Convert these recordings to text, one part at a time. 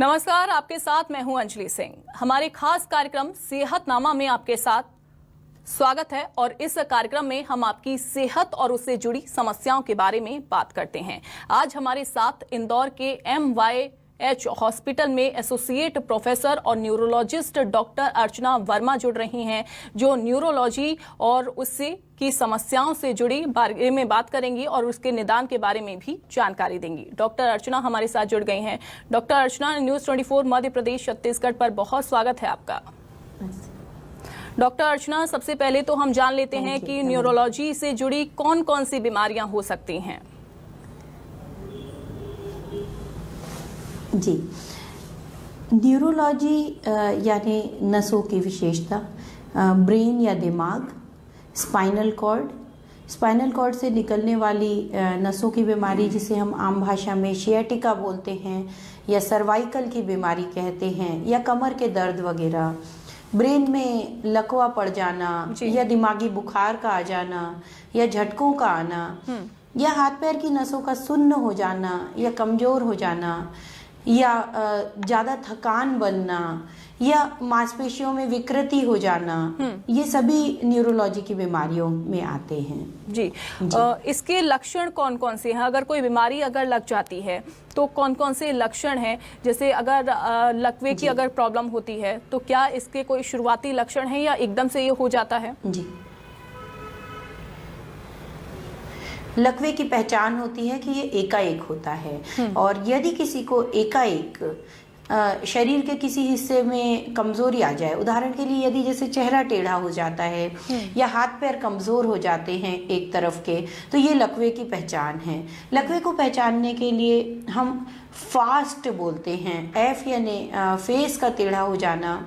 नमस्कार, आपके साथ मैं हूं अंजलि सिंह। हमारे खास कार्यक्रम सेहतनामा में आपके साथ स्वागत है और इस कार्यक्रम में हम आपकी सेहत और उससे जुड़ी समस्याओं के बारे में बात करते हैं। आज हमारे साथ इंदौर के MYH हॉस्पिटल में एसोसिएट प्रोफेसर और न्यूरोलॉजिस्ट डॉक्टर अर्चना वर्मा जुड़ रही हैं, जो न्यूरोलॉजी और उससे की समस्याओं से जुड़ी बारे में बात करेंगी और उसके निदान के बारे में भी जानकारी देंगी। डॉक्टर अर्चना हमारे साथ जुड़ गई हैं। डॉक्टर अर्चना, न्यूज़ 24 मध्य प्रदेश छत्तीसगढ़ पर बहुत स्वागत है आपका। डॉक्टर अर्चना, सबसे पहले तो हम जान लेते हैं कि न्यूरोलॉजी से जुड़ी कौन कौन सी बीमारियां हो सकती हैं। जी, न्यूरोलॉजी यानी नसों की विशेषता, ब्रेन या दिमाग, स्पाइनल कॉर्ड से निकलने वाली नसों की बीमारी जिसे हम आम भाषा में शियाटिका बोलते हैं या सर्वाइकल की बीमारी कहते हैं, या कमर के दर्द वगैरह, ब्रेन में लकवा पड़ जाना या दिमागी बुखार का आ जाना या झटकों का आना, या हाथ पैर की नसों का सुन्न हो जाना या कमजोर हो जाना, या ज़्यादा थकान बनना या मांसपेशियों में विकृति हो जाना, ये सभी न्यूरोलॉजी की बीमारियों में आते हैं। जी, इसके लक्षण कौन कौन से हैं? अगर कोई बीमारी अगर लग जाती है तो कौन कौन से लक्षण हैं? जैसे अगर लकवे की अगर प्रॉब्लम होती है तो क्या इसके कोई शुरुआती लक्षण हैं या एकदम से ये हो जाता है? जी, लकवे की पहचान होती है कि ये एकाएक होता है, और यदि किसी को एकाएक शरीर के किसी हिस्से में कमजोरी आ जाए, उदाहरण के लिए यदि जैसे चेहरा टेढ़ा हो जाता है या हाथ पैर कमजोर हो जाते हैं एक तरफ के, तो ये लकवे की पहचान है। लकवे को पहचानने के लिए हम फास्ट बोलते हैं। F यानी फेस का टेढ़ा हो जाना,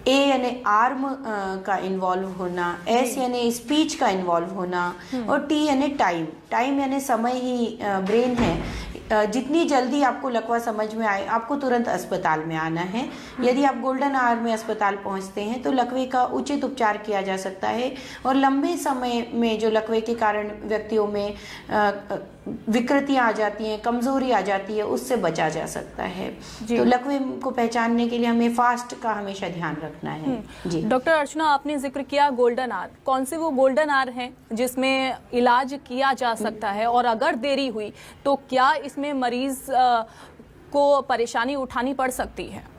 A यानी आर्म का इन्वॉल्व होना, S यानी स्पीच का इन्वॉल्व होना, और T यानी टाइम यानी समय ही ब्रेन है। जितनी जल्दी आपको लकवा समझ में आए, आपको तुरंत अस्पताल में आना है। यदि आप गोल्डन आवर में अस्पताल पहुंचते हैं तो लकवे का उचित उपचार किया जा सकता है, और लंबे समय में जो लकवे के कारण व्यक्तियों में विकृतियां आ जाती हैं, कमजोरी आ जाती है, उससे बचा जा सकता है। तो लकवे को पहचानने के लिए हमें फास्ट का हमेशा ध्यान रखना है। जी डॉक्टर अर्चना, आपने जिक्र किया गोल्डन आवर। कौन से वो गोल्डन आवर हैं जिसमें इलाज किया जा सकता है, और अगर देरी हुई तो क्या इसमें मरीज को परेशानी उठानी पड़ सकती है?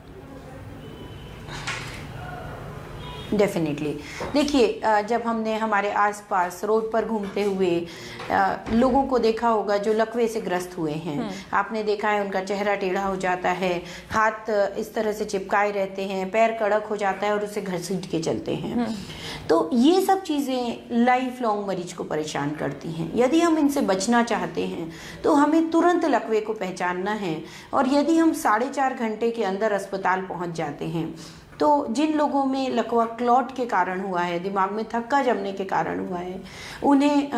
डेफिनेटली। देखिए, जब हमने हमारे आसपास रोड पर घूमते हुए लोगों को देखा होगा जो लकवे से ग्रस्त हुए हैं, आपने देखा है उनका चेहरा टेढ़ा हो जाता है, हाथ इस तरह से चिपकाए रहते हैं, पैर कड़क हो जाता है और उसे घसीट के चलते हैं। तो ये सब चीज़ें लाइफ लॉन्ग मरीज को परेशान करती हैं। यदि हम इनसे बचना चाहते हैं तो हमें तुरंत लकवे को पहचानना है, और यदि हम 4.5 घंटे के अंदर अस्पताल पहुंच जाते हैं तो जिन लोगों में लकवा क्लॉट के कारण हुआ है, दिमाग में थक्का जमने के कारण हुआ है, उन्हें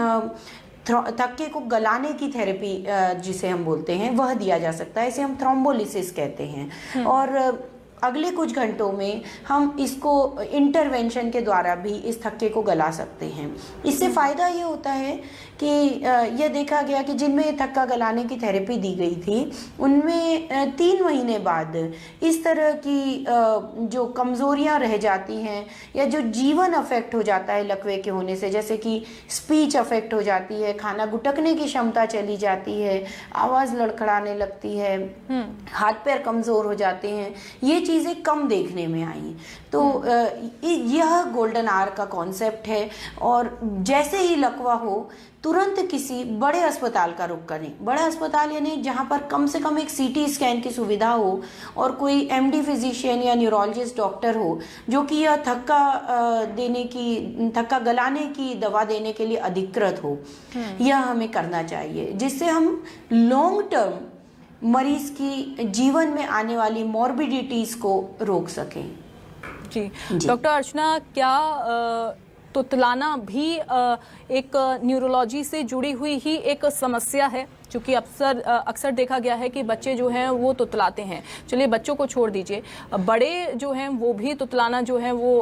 थक्के को गलाने की थेरेपी जिसे हम बोलते हैं वह दिया जा सकता है। इसे हम थ्रोम्बोलिसिस कहते हैं। और अगले कुछ घंटों में हम इसको इंटरवेंशन के द्वारा भी इस थक्के को गला सकते हैं। इससे फ़ायदा ये होता है कि यह देखा गया कि जिनमें थक्का गलाने की थेरेपी दी गई थी उनमें 3 महीने बाद इस तरह की जो कमज़ोरियां रह जाती हैं या जो जीवन अफेक्ट हो जाता है लकवे के होने से, जैसे कि स्पीच अफेक्ट हो जाती है, खाना गुटकने की क्षमता चली जाती है, आवाज़ लड़खड़ाने लगती है, हाथ पैर कमज़ोर हो जाते हैं, ये चीज़ें कम देखने में आई। तो यह गोल्डन आवर का कॉन्सेप्ट है। और जैसे ही लकवा हो तुरंत किसी बड़े अस्पताल का रुख करें। बड़ा अस्पताल यानी जहाँ पर कम से कम एक CT स्कैन की सुविधा हो और कोई MD फिजिशियन या न्यूरोलॉजिस्ट डॉक्टर हो जो कि यह थक्का गलाने की दवा देने के लिए अधिकृत हो। यह हमें करना चाहिए, जिससे हम लॉन्ग टर्म मरीज की जीवन में आने वाली मॉर्बिडिटीज को रोक सकें। जी डॉक्टर अर्चना, क्या तुतलाना भी एक न्यूरोलॉजी से जुड़ी हुई ही एक समस्या है? क्योंकि अक्सर देखा गया है कि बच्चे जो हैं वो तुतलाते हैं। चलिए बच्चों को छोड़ दीजिए, बड़े जो हैं वो भी तुतलाना जो है वो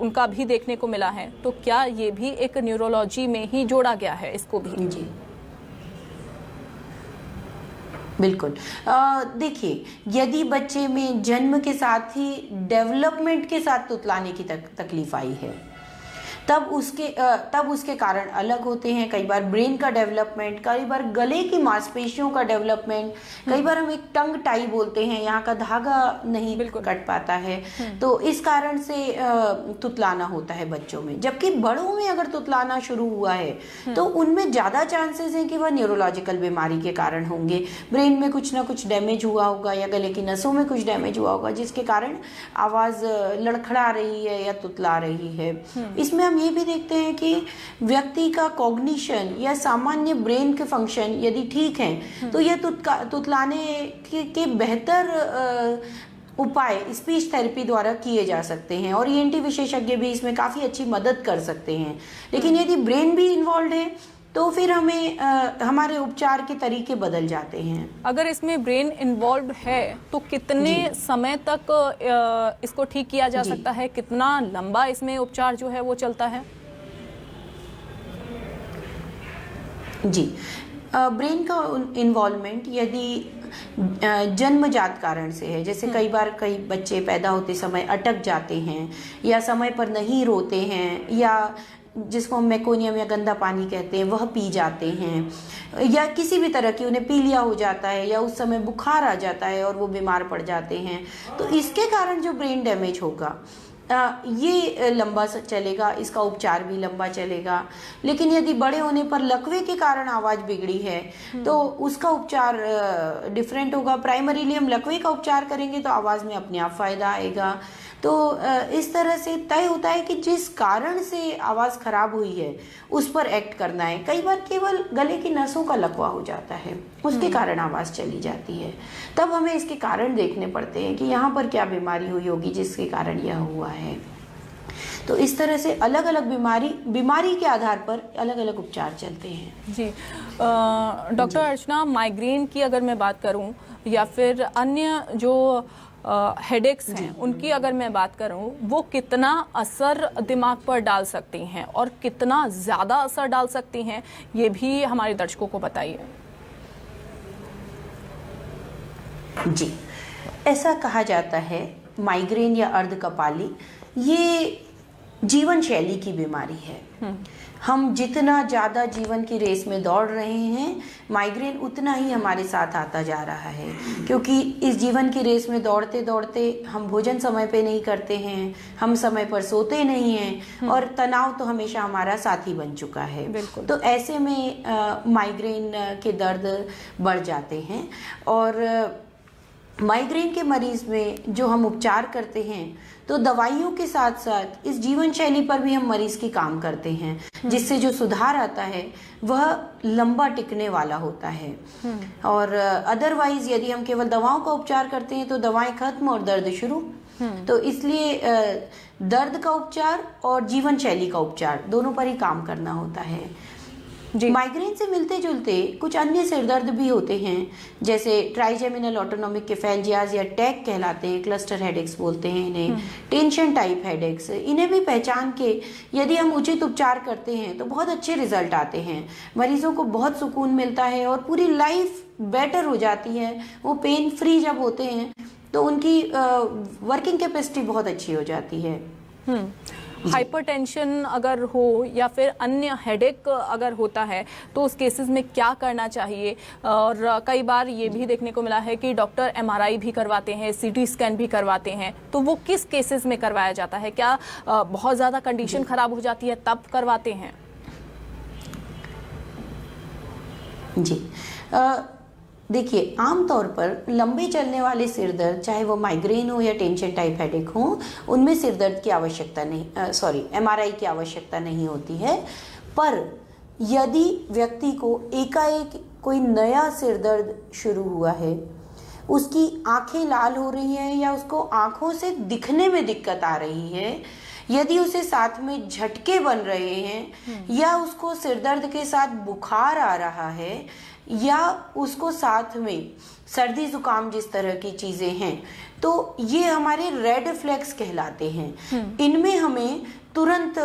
उनका भी देखने को मिला है। तो क्या ये भी एक न्यूरोलॉजी में ही जोड़ा गया है इसको भी? जी बिल्कुल। देखिए, यदि बच्चे में जन्म के साथ ही डेवलपमेंट के साथ तुतलाने की तकलीफ आई है, तब उसके कारण अलग होते हैं। कई बार ब्रेन का डेवलपमेंट, कई बार गले की मांसपेशियों का डेवलपमेंट, कई बार हम एक टंग टाई बोलते हैं, यहाँ का धागा नहीं कट पाता है, तो इस कारण से तुतलाना होता है बच्चों में। जबकि बड़ों में अगर तुतलाना शुरू हुआ है तो उनमें ज़्यादा चांसेस हैं कि वह न्यूरोलॉजिकल बीमारी के कारण होंगे। ब्रेन में कुछ ना कुछ डैमेज हुआ होगा या गले की नसों में कुछ डैमेज हुआ होगा, जिसके कारण आवाज़ लड़खड़ा रही है या तुतला रही है। इसमें हम ये भी देखते हैं कि व्यक्ति का कॉग्निशन या सामान्य ब्रेन के फंक्शन यदि ठीक हैं तो यह तुतलाने के बेहतर उपाय स्पीच थेरेपी द्वारा किए जा सकते हैं और ईएनटी विशेषज्ञ भी इसमें काफ़ी अच्छी मदद कर सकते हैं। लेकिन यदि ब्रेन भी इन्वॉल्व है तो फिर हमें हमारे उपचार के तरीके बदल जाते हैं। अगर इसमें ब्रेन इन्वॉल्व है तो कितने समय तक इसको ठीक किया जा सकता है? कितना लंबा इसमें उपचार जो है वो चलता है? जी, ब्रेन का इन्वॉल्वमेंट यदि जन्मजात कारण से है, जैसे कई बार कई बच्चे पैदा होते समय अटक जाते हैं या समय पर नहीं रोते हैं, या जिसको हम मेकोनियम या गंदा पानी कहते हैं वह पी जाते हैं, या किसी भी तरह की उन्हें पीलिया हो जाता है या उस समय बुखार आ जाता है और वो बीमार पड़ जाते हैं, तो इसके कारण जो ब्रेन डैमेज होगा ये लंबा चलेगा, इसका उपचार भी लंबा चलेगा। लेकिन यदि बड़े होने पर लकवे के कारण आवाज़ बिगड़ी है तो उसका उपचार डिफरेंट होगा। प्राइमरीली हम लकवे का उपचार करेंगे तो आवाज़ में अपने आप फ़ायदा आएगा। तो इस तरह से तय होता है कि जिस कारण से आवाज़ खराब हुई है उस पर एक्ट करना है। कई बार केवल गले की नसों का लकवा हो जाता है, उसके कारण आवाज़ चली जाती है, तब हमें इसके कारण देखने पड़ते हैं कि यहाँ पर क्या बीमारी हुई होगी जिसके कारण यह हुआ है। तो इस तरह से अलग अलग बीमारी के आधार पर अलग अलग उपचार चलते हैं। जी, डॉक्टर अर्चना, माइग्रेन की अगर मैं बात करूं या फिर अन्य जो हेडेक्स हैं उनकी अगर मैं बात करूं, वो कितना असर दिमाग पर डाल सकती हैं और कितना ज़्यादा असर डाल सकती हैं, ये भी हमारे दर्शकों को बताइए। जी, ऐसा कहा जाता है माइग्रेन या अर्धकपाली ये जीवन शैली की बीमारी है। हम जितना ज़्यादा जीवन की रेस में दौड़ रहे हैं, माइग्रेन उतना ही हमारे साथ आता जा रहा है, क्योंकि इस जीवन की रेस में दौड़ते दौड़ते हम भोजन समय पे नहीं करते हैं, हम समय पर सोते नहीं हैं और तनाव तो हमेशा हमारा साथी बन चुका है। तो ऐसे में माइग्रेन के दर्द बढ़ जाते हैं और माइग्रेन के मरीज़ में जो हम उपचार करते हैं तो दवाइयों के साथ साथ इस जीवन शैली पर भी हम मरीज़ की काम करते हैं, जिससे जो सुधार आता है वह लंबा टिकने वाला होता है। और अदरवाइज यदि हम केवल दवाओं का उपचार करते हैं तो दवाएं खत्म और दर्द शुरू। तो इसलिए दर्द का उपचार और जीवन शैली का उपचार दोनों पर ही काम करना होता है। माइग्रेन से मिलते जुलते कुछ अन्य सिरदर्द भी होते हैं, जैसे ट्राइजेमिनल ऑटोनोमिक केफेल्जियाज या टैक कहलाते हैं, क्लस्टर हेडेक्स बोलते हैं इन्हें, टेंशन टाइप हेडेक्स। इन्हें भी पहचान के यदि हम उचित उपचार करते हैं तो बहुत अच्छे रिजल्ट आते हैं, मरीजों को बहुत सुकून मिलता है और पूरी लाइफ बेटर हो जाती है। वो पेन फ्री जब होते हैं तो उनकी वर्किंग कैपेसिटी बहुत अच्छी हो जाती है। हाइपरटेंशन अगर हो या फिर अन्य हेडेक अगर होता है तो उस केसेस में क्या करना चाहिए? और कई बार ये भी देखने को मिला है कि डॉक्टर एमआरआई भी करवाते हैं, सीटी स्कैन भी करवाते हैं, तो वो किस केसेस में करवाया जाता है? क्या बहुत ज़्यादा कंडीशन खराब हो जाती है तब करवाते हैं? जी, देखिए, आमतौर पर लंबे चलने वाले सिरदर्द, चाहे वो माइग्रेन हो या टेंशन टाइप हेडेक हो, उनमें सिरदर्द की आवश्यकता नहीं, एमआरआई की आवश्यकता नहीं होती है। पर यदि व्यक्ति को एकाएक कोई नया सिरदर्द शुरू हुआ है, उसकी आंखें लाल हो रही हैं या उसको आंखों से दिखने में दिक्कत आ रही है, यदि उसे साथ में झटके बन रहे हैं या उसको सिरदर्द के साथ बुखार आ रहा है या उसको साथ में सर्दी जुकाम जिस तरह की चीज़ें हैं, तो ये हमारे रेड फ्लैग्स कहलाते हैं। इनमें हमें तुरंत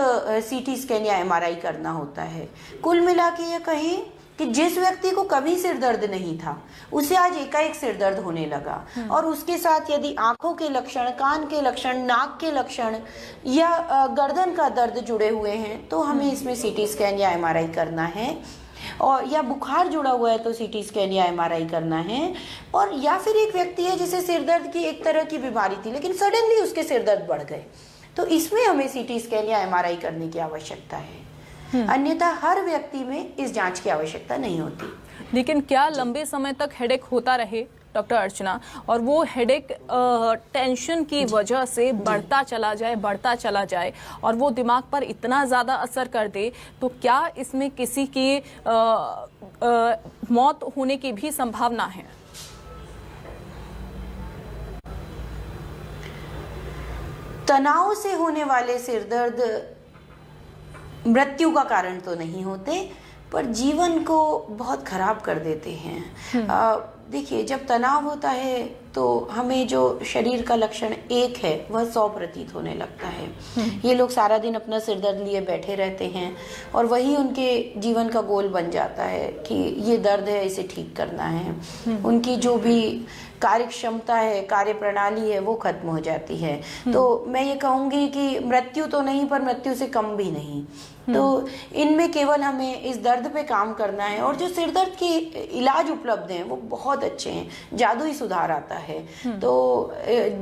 सीटी स्कैन या एमआरआई करना होता है। कुल मिला के ये कहें कि जिस व्यक्ति को कभी सिर दर्द नहीं था उसे आज एकाएक सिर दर्द होने लगा, और उसके साथ यदि आंखों के लक्षण, कान के लक्षण, नाक के लक्षण या गर्दन का दर्द जुड़े हुए हैं तो हमें इसमें सीटी स्कैन या एमआरआई करना है, और या बुखार जुड़ा हुआ है तो सीटी स्कैन या एमआरआई करना है। और या फिर एक व्यक्ति है जिसे सिर दर्द की एक तरह की बीमारी थी लेकिन सडनली उसके सिर दर्द बढ़ गए, तो इसमें हमें सीटी स्कैन या एमआरआई करने की आवश्यकता है। अन्यथा हर व्यक्ति में इस जांच की आवश्यकता नहीं होती। लेकिन क्या लंबे समय तक हेडेक होता रहे डॉक्टर अर्चना, और वो हेडेक टेंशन की वजह से बढ़ता चला जाए और वो दिमाग पर इतना ज़्यादा असर कर दे, तो क्या इसमें किसी की मौत होने की भी संभावना है? तनाव से होने वाले सिर दर्द मृत्यु का कारण तो नहीं होते, पर जीवन को बहुत खराब कर देते हैं। देखिए, जब तनाव होता है तो हमें जो शरीर का लक्षण एक है वह 100 प्रतीत होने लगता है। ये लोग सारा दिन अपना सिर दर्द लिए बैठे रहते हैं और वही उनके जीवन का गोल बन जाता है कि ये दर्द है, इसे ठीक करना है। उनकी जो भी कार्य क्षमता है, कार्य प्रणाली है, वो खत्म हो जाती है। तो मैं ये कहूँगी कि मृत्यु तो नहीं, पर मृत्यु से कम भी नहीं। तो इनमें केवल हमें इस दर्द पे काम करना है, और जो सिर दर्द के इलाज उपलब्ध हैं वो बहुत अच्छे हैं, जादुई सुधार आता है। तो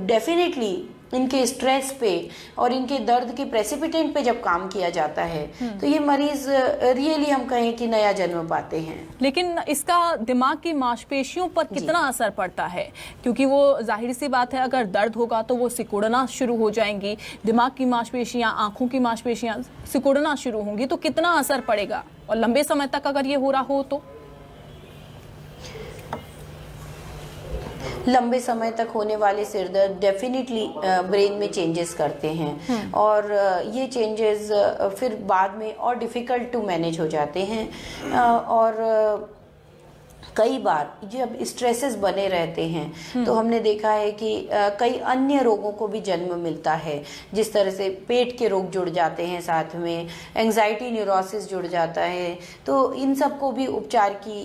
डेफिनेटली इनके स्ट्रेस पे और इनके दर्द के प्रेसिपिटेंट पे जब काम किया जाता है तो ये मरीज रियली हम कहें कि नया जन्म पाते हैं। लेकिन इसका दिमाग की मांसपेशियों पर कितना असर पड़ता है? क्योंकि वो जाहिर सी बात है, अगर दर्द होगा तो वो सिकुड़ना शुरू हो जाएंगी, दिमाग की मांसपेशियां, आंखों की मांसपेशियां सिकुड़ना शुरू होंगी, तो कितना असर पड़ेगा? और लंबे समय तक अगर ये हो रहा हो तो लंबे समय तक होने वाले सिर दर्द डेफिनेटली ब्रेन में चेंजेस करते हैं, और ये चेंजेस फिर बाद में और डिफ़िकल्ट टू मैनेज हो जाते हैं। और कई बार जब स्ट्रेसेस बने रहते हैं तो हमने देखा है कि कई अन्य रोगों को भी जन्म मिलता है। जिस तरह से पेट के रोग जुड़ जाते हैं, साथ में एंजाइटी, न्यूरोसिस जुड़ जाता है, तो इन सब को भी उपचार की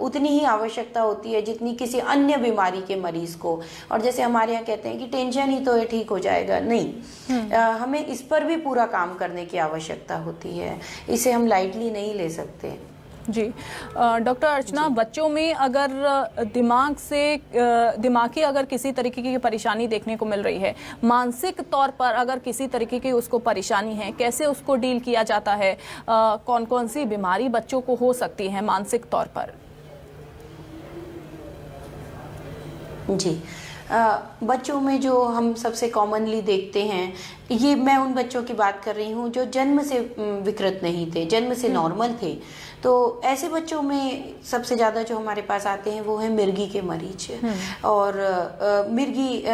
उतनी ही आवश्यकता होती है जितनी किसी अन्य बीमारी के मरीज को। और जैसे हमारे यहाँ कहते हैं कि टेंशन ही तो है, ठीक हो जाएगा, नहीं, हमें इस पर भी पूरा काम करने की आवश्यकता होती है। इसे हम लाइटली नहीं ले सकते। जी डॉक्टर अर्चना, बच्चों में अगर दिमागी अगर किसी तरीके की परेशानी देखने को मिल रही है, मानसिक तौर पर अगर किसी तरीके की उसको परेशानी है, कैसे उसको डील किया जाता है? कौन कौन सी बीमारी बच्चों को हो सकती है मानसिक तौर पर? जी, बच्चों में जो हम सबसे कॉमनली देखते हैं, ये मैं उन बच्चों की बात कर रही हूँ जो जन्म से विकृत नहीं थे, जन्म से नॉर्मल थे। तो ऐसे बच्चों में सबसे ज़्यादा जो हमारे पास आते हैं वो है मिर्गी के मरीज। और मिर्गी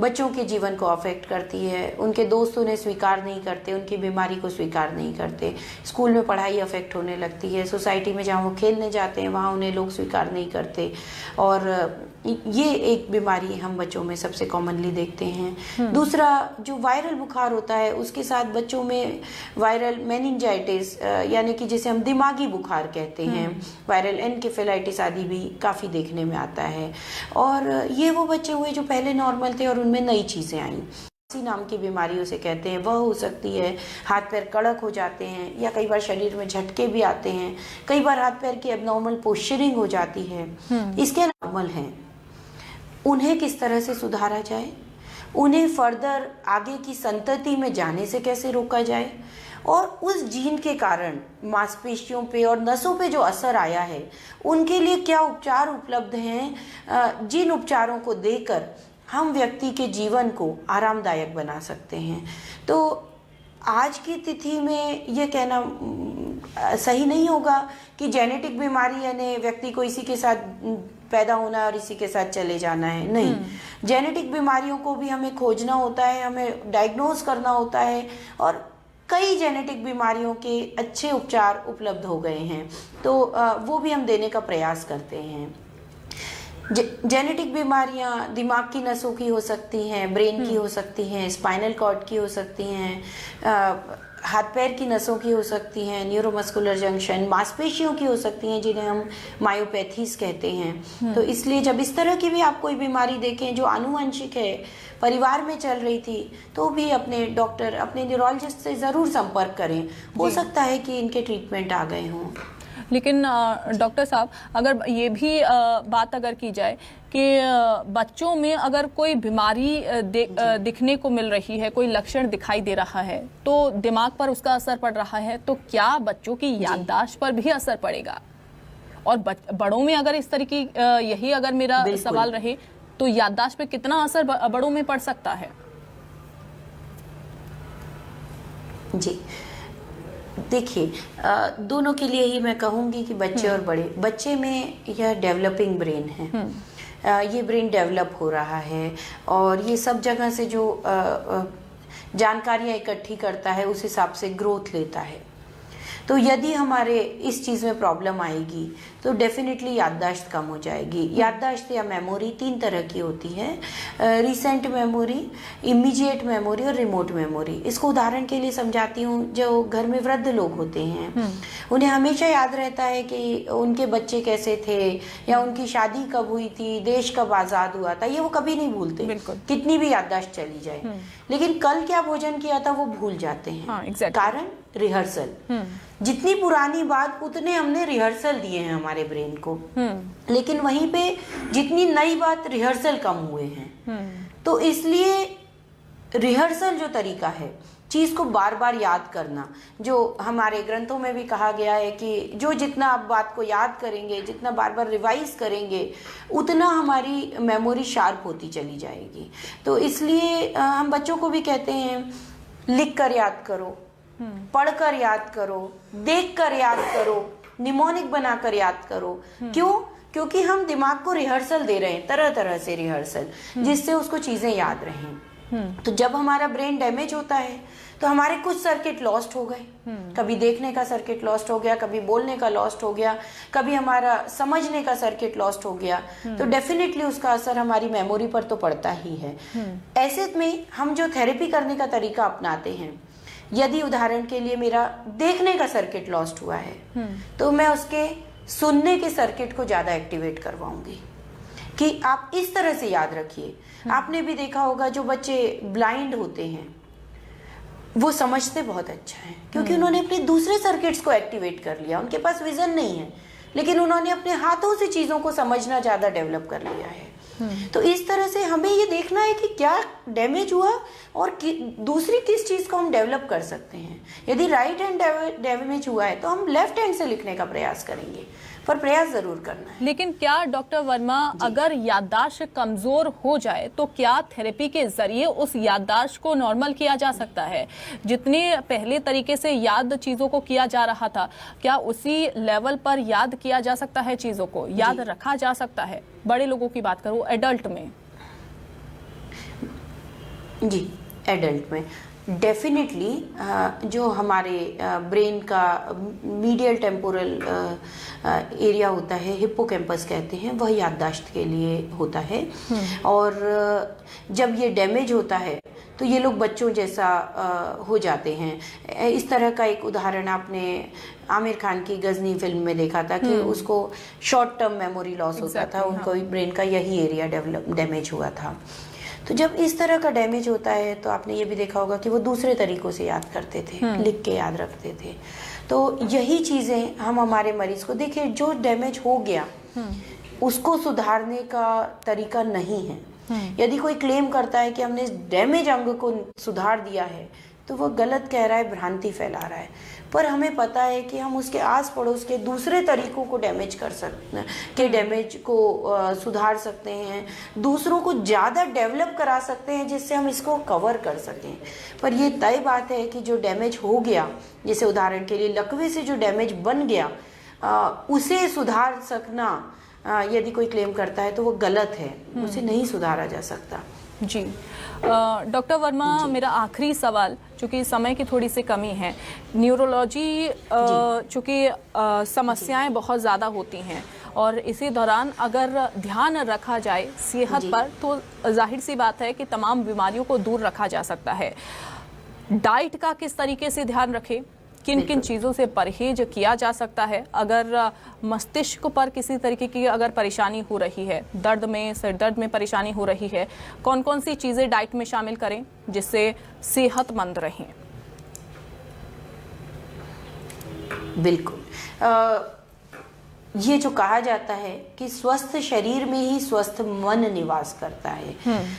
बच्चों के जीवन को अफेक्ट करती है। उनके दोस्त उन्हें स्वीकार नहीं करते, उनकी बीमारी को स्वीकार नहीं करते। स्कूल में पढ़ाई अफेक्ट होने लगती है, सोसाइटी में जहाँ वो खेलने जाते हैं वहाँ उन्हें लोग स्वीकार नहीं करते। और ये एक बीमारी हम बच्चों में सबसे कॉमनली देखते हैं। दूसरा, जो वायरल बुखार होता है, उसके साथ बच्चों में वायरल मेनिंजाइटिस यानी कि जिसे हम दिमागी बुखार कहते हैं, वायरल एनकेफेलाइटिस आदि भी काफ़ी देखने में आता है। और ये वो बच्चे हुए जो पहले नॉर्मल थे और उनमें नई चीज़ें आईं। इसी नाम की बीमारी उसे कहते हैं, वह हो सकती है। हाथ पैर कड़क हो जाते हैं, या कई बार शरीर में झटके भी आते हैं, कई बार हाथ पैर की एबनॉर्मल पोस्चरिंग हो जाती है। इसके नॉर्मल हैं, उन्हें किस तरह से सुधारा जाए, उन्हें फर्दर आगे की संतति में जाने से कैसे रोका जाए, और उस जीन के कारण मांसपेशियों पे और नसों पे जो असर आया है उनके लिए क्या उपचार उपलब्ध हैं, जिन उपचारों को देकर हम व्यक्ति के जीवन को आरामदायक बना सकते हैं। तो आज की तिथि में ये कहना सही नहीं होगा कि जेनेटिक बीमारी यानी व्यक्ति को इसी के साथ पैदा होना है और इसी के साथ चले जाना है। नहीं, जेनेटिक बीमारियों को भी हमें खोजना होता है, हमें डायग्नोज करना होता है, और कई जेनेटिक बीमारियों के अच्छे उपचार उपलब्ध हो गए हैं, तो वो भी हम देने का प्रयास करते हैं। जेनेटिक बीमारियां दिमाग की नसों की हो सकती हैं, ब्रेन की हो सकती हैं, स्पाइनल कॉर्ड की हो सकती हैं, हाथ पैर की नसों की हो सकती हैं, न्यूरोमस्कुलर जंक्शन, मांसपेशियों की हो सकती हैं जिन्हें हम मायोपैथीज कहते हैं। तो इसलिए जब इस तरह की भी आप कोई बीमारी देखें जो आनुवंशिक है, परिवार में चल रही थी, तो भी अपने डॉक्टर, अपने न्यूरोलॉजिस्ट से ज़रूर संपर्क करें। हो सकता है कि इनके ट्रीटमेंट आ गए हों। लेकिन डॉक्टर साहब, अगर ये भी बात अगर की जाए कि बच्चों में अगर कोई बीमारी दिखने को मिल रही है, कोई लक्षण दिखाई दे रहा है, तो दिमाग पर उसका असर पड़ रहा है, तो क्या बच्चों की याददाश्त पर भी असर पड़ेगा? और बड़ों में अगर इस तरीके यही अगर मेरा सवाल रहे तो याददाश्त पे कितना असर बड़ों में पड़ सकता है? जी देखिए, दोनों के लिए ही मैं कहूँगी कि बच्चे और बड़े, बच्चे में यह डेवलपिंग ब्रेन है, ये ब्रेन डेवलप हो रहा है और ये सब जगह से जो जानकारियाँ इकट्ठी करता है उस हिसाब से ग्रोथ लेता है। तो यदि हमारे इस चीज़ में प्रॉब्लम आएगी तो डेफिनेटली याददाश्त कम हो जाएगी। याददाश्त या मेमोरी 3 तरह की होती है, रिसेंट मेमोरी, इमीडिएट मेमोरी और रिमोट मेमोरी। इसको उदाहरण के लिए समझाती हूँ। जो घर में वृद्ध लोग होते हैं उन्हें हमेशा याद रहता है कि उनके बच्चे कैसे थे या उनकी शादी कब हुई थी, देश कब आज़ाद हुआ था, ये वो कभी नहीं भूलते, कितनी भी याददाश्त चली जाए। लेकिन कल क्या भोजन किया था वो भूल जाते हैं। कारण रिहर्सल। जितनी पुरानी बात उतने हमने रिहर्सल दिए हैं हमारे ब्रेन को, लेकिन वहीं पे जितनी नई बात रिहर्सल कम हुए हैं। तो इसलिए रिहर्सल जो तरीका है, चीज को बार बार याद करना, जो हमारे ग्रंथों में भी कहा गया है कि जो जितना आप बात को याद करेंगे, जितना बार बार रिवाइज करेंगे, उतना हमारी मेमोरी शार्प होती चली जाएगी। तो इसलिए हम बच्चों को भी कहते हैं लिख कर याद करो, पढ़कर याद करो, देखकर याद करो, निमोनिक बनाकर याद करो। क्यों? क्योंकि हम दिमाग को रिहर्सल दे रहे हैं, तरह तरह से रिहर्सल, जिससे उसको चीजें याद रहें। तो जब हमारा ब्रेन डैमेज होता है तो हमारे कुछ सर्किट लॉस्ट हो गए, कभी देखने का सर्किट लॉस्ट हो गया, कभी बोलने का लॉस्ट हो गया, कभी हमारा समझने का सर्किट लॉस्ट हो गया। तो डेफिनेटली उसका असर हमारी मेमोरी पर तो पड़ता ही है। ऐसे में हम जो थेरेपी करने का तरीका अपनाते हैं, यदि उदाहरण के लिए मेरा देखने का सर्किट लॉस्ट हुआ है तो मैं उसके सुनने के सर्किट को ज्यादा एक्टिवेट करवाऊंगी कि आप इस तरह से याद रखिए। आपने भी देखा होगा जो बच्चे ब्लाइंड होते हैं वो समझते बहुत अच्छा है, क्योंकि उन्होंने अपने दूसरे सर्किट्स को एक्टिवेट कर लिया। उनके पास विजन नहीं है, लेकिन उन्होंने अपने हाथों से चीजों को समझना ज्यादा डेवलप कर लिया है। तो इस तरह से हमें ये देखना है कि क्या डैमेज हुआ और दूसरी किस चीज को हम डेवलप कर सकते हैं। यदि राइट हैंड डैमेज हुआ है तो हम लेफ्ट हैंड से लिखने का प्रयास करेंगे, पर प्रयास जरूर करना है। लेकिन क्या डॉक्टर वर्मा, अगर याददाश्त कमजोर हो जाए तो क्या थेरेपी के जरिए उस याददाश्त को नॉर्मल किया जा सकता है? जितने पहले तरीके से याद चीजों को किया जा रहा था, क्या उसी लेवल पर याद किया जा सकता है, चीजों को याद रखा जा सकता है? बड़े लोगों की बात करूं, एडल्ट में। जी, एडल्ट में डेफिनेटली जो हमारे ब्रेन का मीडियल टेम्पोरल एरिया होता है, हिप्पोकैम्पस कहते हैं, वह याददाश्त के लिए होता है। और जब ये डैमेज होता है तो ये लोग बच्चों जैसा हो जाते हैं। इस तरह का एक उदाहरण आपने आमिर खान की गजनी फिल्म में देखा था कि उसको शॉर्ट टर्म मेमोरी लॉस होता था, उनको ब्रेन का यही एरिया डैमेज हुआ था। तो जब इस तरह का डैमेज होता है तो आपने ये भी देखा होगा कि वो दूसरे तरीकों से याद करते थे, लिख के याद रखते थे। तो यही चीज़ें हम हमारे मरीज को, देखिए जो डैमेज हो गया उसको सुधारने का तरीका नहीं है। यदि कोई क्लेम करता है कि हमने इस डैमेज अंग को सुधार दिया है तो वो गलत कह रहा है, भ्रांति फैला रहा है। पर हमें पता है कि हम उसके आस पड़ोस के दूसरे तरीकों को डैमेज कर सकते हैं, के डैमेज को सुधार सकते हैं, दूसरों को ज़्यादा डेवलप करा सकते हैं जिससे हम इसको कवर कर सकें। पर ये तय बात है कि जो डैमेज हो गया, जैसे उदाहरण के लिए लकवे से जो डैमेज बन गया, उसे सुधार सकना यदि कोई क्लेम करता है तो वो गलत है, उसे नहीं सुधारा जा सकता। जी डॉक्टर वर्मा, मेरा आखिरी सवाल, चूँकि समय की थोड़ी सी कमी है, न्यूरोलॉजी चूँकि समस्याएं बहुत ज़्यादा होती हैं और इसी दौरान अगर ध्यान रखा जाए सेहत पर तो जाहिर सी बात है कि तमाम बीमारियों को दूर रखा जा सकता है। डाइट का किस तरीके से ध्यान रखें, किन किन चीज़ों से परहेज किया जा सकता है अगर मस्तिष्क पर किसी तरीके की अगर परेशानी हो रही है, दर्द में, सिर दर्द में परेशानी हो रही है, कौन कौन सी चीज़ें डाइट में शामिल करें जिससे सेहतमंद रहें? बिल्कुल। ये जो कहा जाता है कि स्वस्थ शरीर में ही स्वस्थ मन निवास करता है,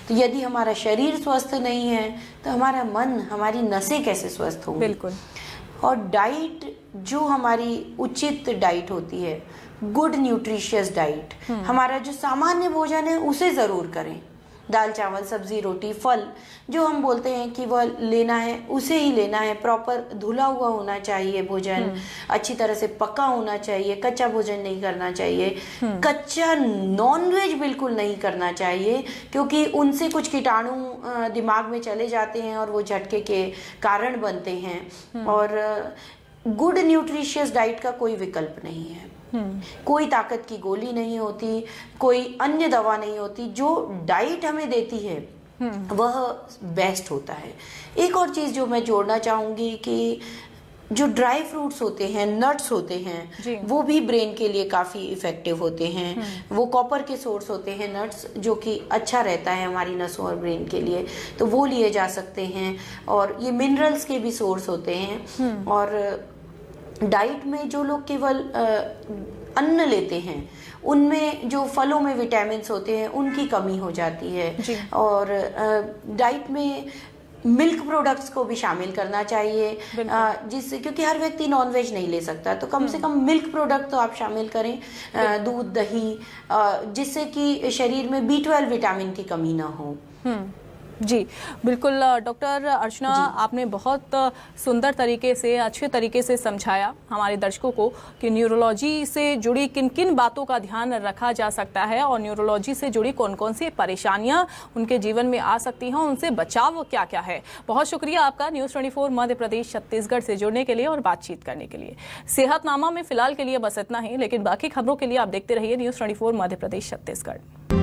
तो यदि हमारा शरीर स्वस्थ नहीं है तो हमारा मन, हमारी नसें कैसे स्वस्थ होंगी? बिल्कुल। और डाइट जो हमारी उचित डाइट होती है, गुड न्यूट्रिशियस डाइट, हमारा जो सामान्य भोजन है उसे ज़रूर करें। दाल चावल सब्जी रोटी फल जो हम बोलते हैं कि वह लेना है उसे ही लेना है। प्रॉपर धुला हुआ होना चाहिए भोजन, अच्छी तरह से पका होना चाहिए, कच्चा भोजन नहीं करना चाहिए। कच्चा नॉनवेज बिल्कुल नहीं करना चाहिए क्योंकि उनसे कुछ कीटाणु दिमाग में चले जाते हैं और वो झटके के कारण बनते हैं। और गुड न्यूट्रिशियस डाइट का कोई विकल्प नहीं है। कोई ताकत की गोली नहीं होती, कोई अन्य दवा नहीं होती, जो डाइट हमें देती है वह बेस्ट होता है। एक और चीज़ जो मैं जोड़ना चाहूँगी कि जो ड्राई फ्रूट्स होते हैं, नट्स होते हैं, वो भी ब्रेन के लिए काफ़ी इफ़ेक्टिव होते हैं। वो कॉपर के सोर्स होते हैं नट्स, जो कि अच्छा रहता है हमारी नसों और ब्रेन के लिए, तो वो लिए जा सकते हैं। और ये मिनरल्स के भी सोर्स होते हैं। और डाइट में जो लोग केवल अन्न लेते हैं उनमें जो फलों में विटामिन्स होते हैं उनकी कमी हो जाती है। और डाइट में मिल्क प्रोडक्ट्स को भी शामिल करना चाहिए, जिससे, क्योंकि हर व्यक्ति नॉनवेज नहीं ले सकता, तो कम से कम मिल्क प्रोडक्ट तो आप शामिल करें, दूध दही, जिससे कि शरीर में B12 विटामिन की कमी ना हो। जी बिल्कुल डॉक्टर अर्चना, आपने बहुत सुंदर तरीके से, अच्छे तरीके से समझाया हमारे दर्शकों को कि न्यूरोलॉजी से जुड़ी किन किन बातों का ध्यान रखा जा सकता है और न्यूरोलॉजी से जुड़ी कौन कौन सी परेशानियां उनके जीवन में आ सकती हैं, उनसे बचाव क्या क्या है। बहुत शुक्रिया आपका न्यूज़ 24 मध्य प्रदेश छत्तीसगढ़ से जुड़ने के लिए और बातचीत करने के लिए। सेहतनामा में फिलहाल के लिए बस इतना ही, लेकिन बाकी खबरों के लिए आप देखते रहिए न्यूज़ 24 मध्य प्रदेश छत्तीसगढ़।